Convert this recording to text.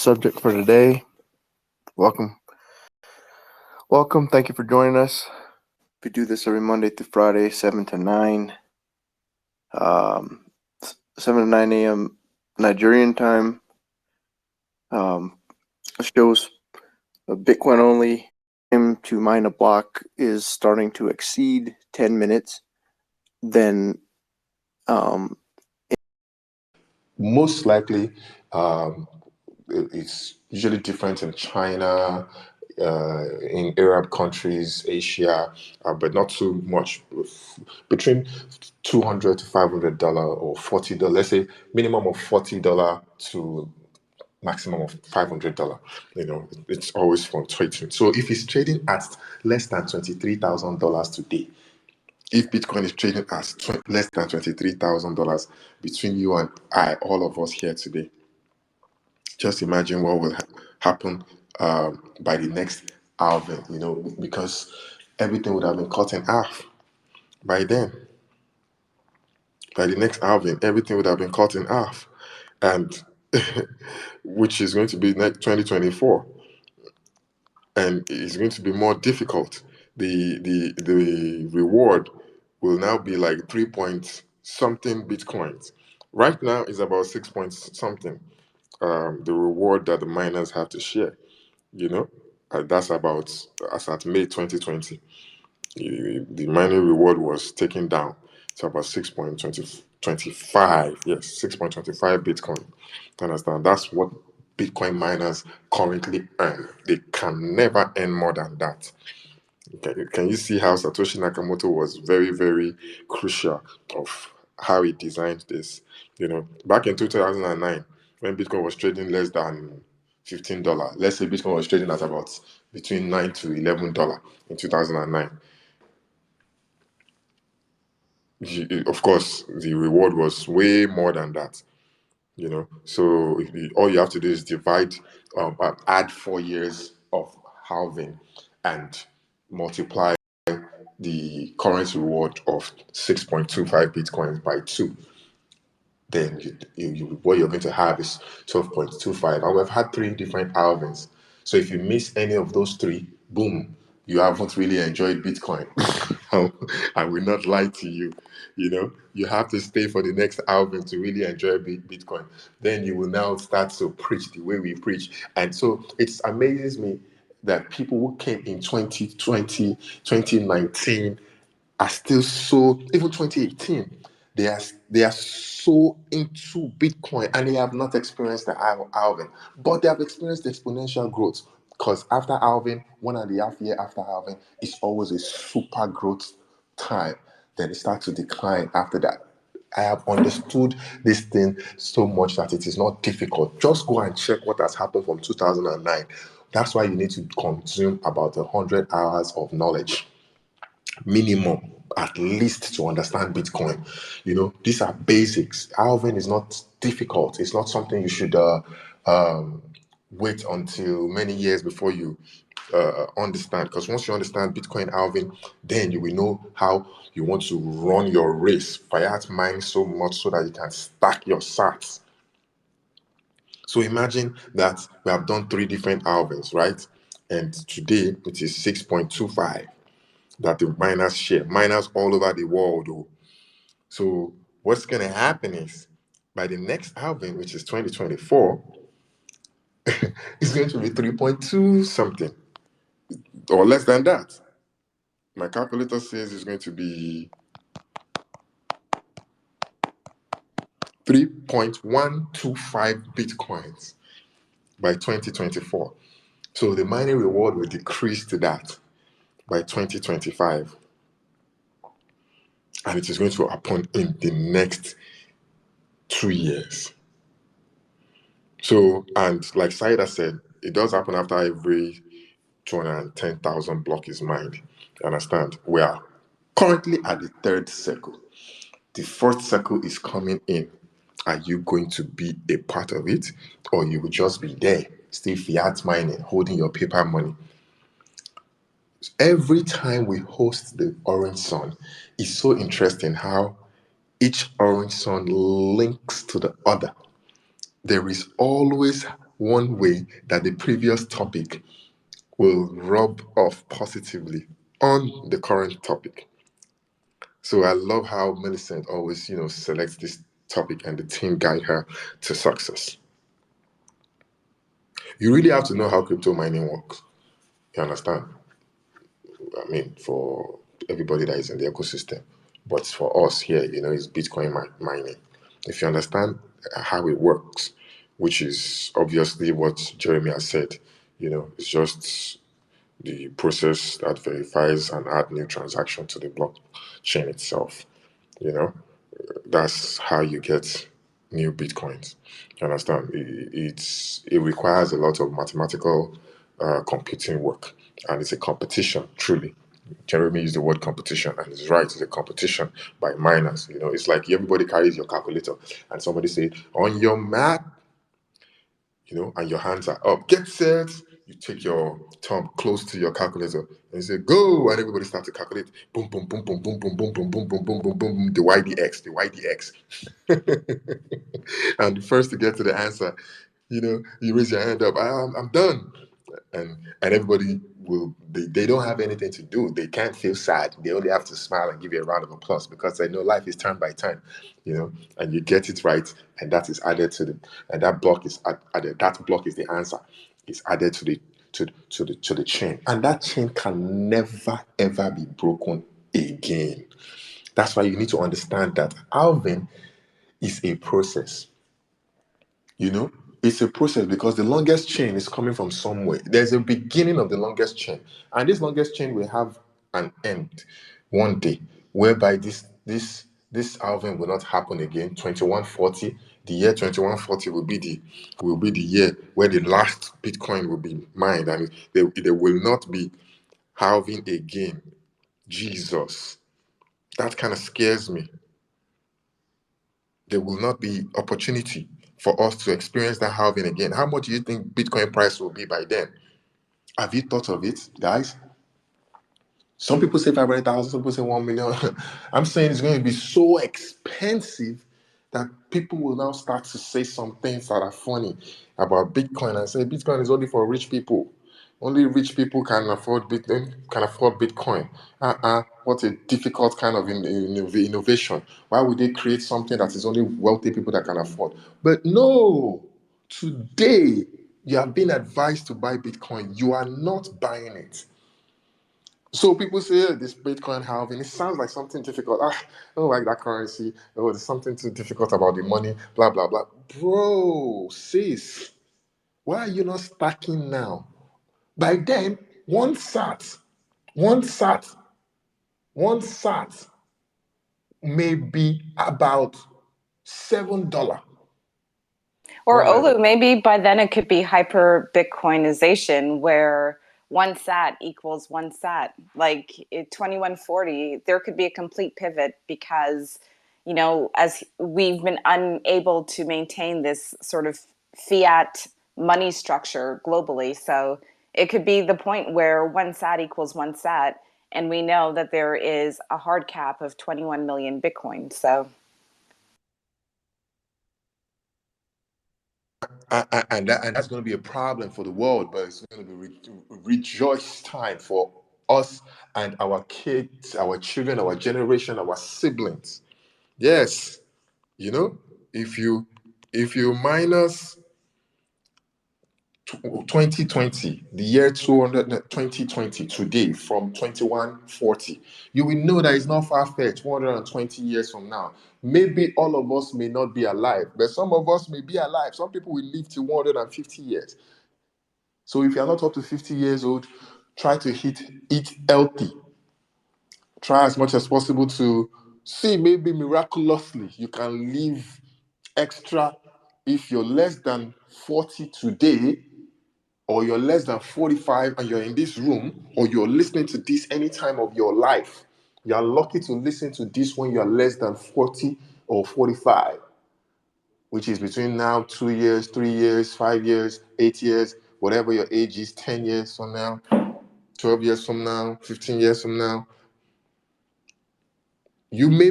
Subject for today. Welcome. Welcome. Thank you for joining us. We do this every Monday through Friday, 7 to 9. 7 to 9 a.m. Nigerian time. Shows Bitcoin only. Time to mine a block is starting to exceed 10 minutes. Then most likely, it's usually different in China, in Arab countries, Asia, but not too much. Between $200 to $500 or $40. Let's say minimum of $40 to maximum of $500. It's always fluctuating. So if it's trading at less than $23,000 today, if Bitcoin is trading at less than $23,000 between you and I, all of us here today, just imagine what will happen by the next halving, because everything would have been cut in half by then. By the next halving, everything would have been cut in half, and which is going to be next 2024, and it's going to be more difficult. The reward will now be like 3 point something bitcoins. Right now is about 6 point something. The reward that the miners have to share. That's about as at May 2020. The mining reward was taken down to about 6.25. Yes, 6.25 Bitcoin. Understand? That's what Bitcoin miners currently earn. They can never earn more than that. Can you see how Satoshi Nakamoto was very, very crucial of how he designed this? Back in 2009, when Bitcoin was trading less than $15, let's say Bitcoin was trading at about between $9 to $11 in 2009. Of course, the reward was way more than that. So all you have to do is add 4 years of halving, and multiply the current reward of 6.25 bitcoins by 2. Then what you're going to have is 12.25. And we've had 3 different halvings. So if you miss any of those 3, boom, you haven't really enjoyed Bitcoin. I will not lie to you. You have to stay for the next halving to really enjoy Bitcoin. Then you will now start to preach the way we preach. And so it amazes me that people who came in 2020, 2019 are still so, even 2018, they are so into Bitcoin, and they have not experienced the halving, but they have experienced exponential growth, because after halving, 1.5 year after halving, is always a super growth time. Then it starts to decline after that. I have understood this thing so much that it is not difficult. Just go and check what has happened from 2009. That's why you need to consume about 100 hours of knowledge minimum, at least, to understand Bitcoin. These are basics. Halving is not difficult. It's not something you should wait until many years before you understand. Because once you understand Bitcoin halving, then you will know how you want to run your race. Fiat mine so much so that you can stack your sats. So imagine that we have done 3 different halvings, right? And today it is 6.25 that the miners share. Miners all over the world, though. So what's going to happen is, by the next halving, which is 2024, it's going to be 3.2 something, or less than that. My calculator says it's going to be 3.125 bitcoins by 2024. So the mining reward will decrease to that by 2025. And it is going to happen in the next 2 years. So, and like Saida said, it does happen after every 210,000 block is mined. You understand? We are currently at the 3rd circle. The 4th circle is coming in. Are you going to be a part of it? Or you will just be there, still fiat mining, holding your paper money? Every time we host the Orange Sun, it's so interesting how each Orange Sun links to the other. There is always one way that the previous topic will rub off positively on the current topic. So I love how Millicent always, selects this topic and the team guide her to success. You really have to know how crypto mining works. You understand? I mean, for everybody that is in the ecosystem. But for us here, it's Bitcoin mining. If you understand how it works, which is obviously what Jeremy has said, it's just the process that verifies and add new transaction to the blockchain itself. You know, that's how you get new bitcoins. You understand? It requires a lot of mathematical computing work, and it's a competition. Truly, Jeremy used the word competition, and he's right. It's a competition by miners. It's like everybody carries your calculator, and somebody say, "On your map," and your hands are up. Get set. You take your thumb close to your calculator and you say, go, and everybody starts to calculate. Boom, boom, boom, boom, boom, boom, boom, boom, boom, boom, boom, boom, boom, the YDX, the YDX. And the first to get to the answer, you raise your hand up. I'm done. And everybody they don't have anything to do. They can't feel sad. They only have to smile and give you a round of applause because they know life is turn by turn, and you get it right, and that is added to and that block is added. That block is the answer. It's added to the chain, and that chain can never ever be broken again. That's why you need to understand that halving is a process. It's a process because the longest chain is coming from somewhere. There's a beginning of the longest chain, and this longest chain will have an end one day, whereby this halving will not happen again. 2140, the year 2140 will be the year where the last Bitcoin will be mined, and they will not be halving again. Jesus, that kind of scares me. There will not be opportunity for us to experience that halving again. How much do you think Bitcoin price will be by then? Have you thought of it, guys? Some people say 500,000, some people say 1 million. I'm saying it's going to be so expensive that people will now start to say some things that are funny about Bitcoin and say Bitcoin is only for rich people. Only rich people can afford Bitcoin. What a difficult kind of innovation. Why would they create something that is only wealthy people that can afford? But no, today you have been advised to buy Bitcoin. You are not buying it. So people say, this Bitcoin halving, it sounds like something difficult. I don't like that currency. Oh, there's something too difficult about the money, blah, blah, blah. Bro, sis, why are you not stacking now? By then, one sat may be about $7. Or One level. Olu, maybe by then it could be hyper Bitcoinization where one sat equals one sat. Like 2140, there could be a complete pivot because, as we've been unable to maintain this sort of fiat money structure globally. So it could be the point where one sat equals one sat. And we know that there is a hard cap of 21 million Bitcoin. So And that's going to be a problem for the world, but it's going to be rejoice time for us and our kids, our children, our generation, our siblings. Yes, you know, if you minus 2020, the year 200, 2020 today from 2140, you will know that it's not far-fetched. 120 years from now, maybe all of us may not be alive, but some of us may be alive. Some people will live to 150 years. So if you're not up to 50 years old, try to eat healthy. Try as much as possible to see, maybe miraculously you can live extra. If you're less than 40 today, or you're less than 45 and you're in this room, or you're listening to this any time of your life, you're lucky to listen to this when you're less than 40 or 45, which is between now 2 years, 3 years, 5 years, 8 years, whatever your age is, 10 years from now, 12 years from now, 15 years from now. You may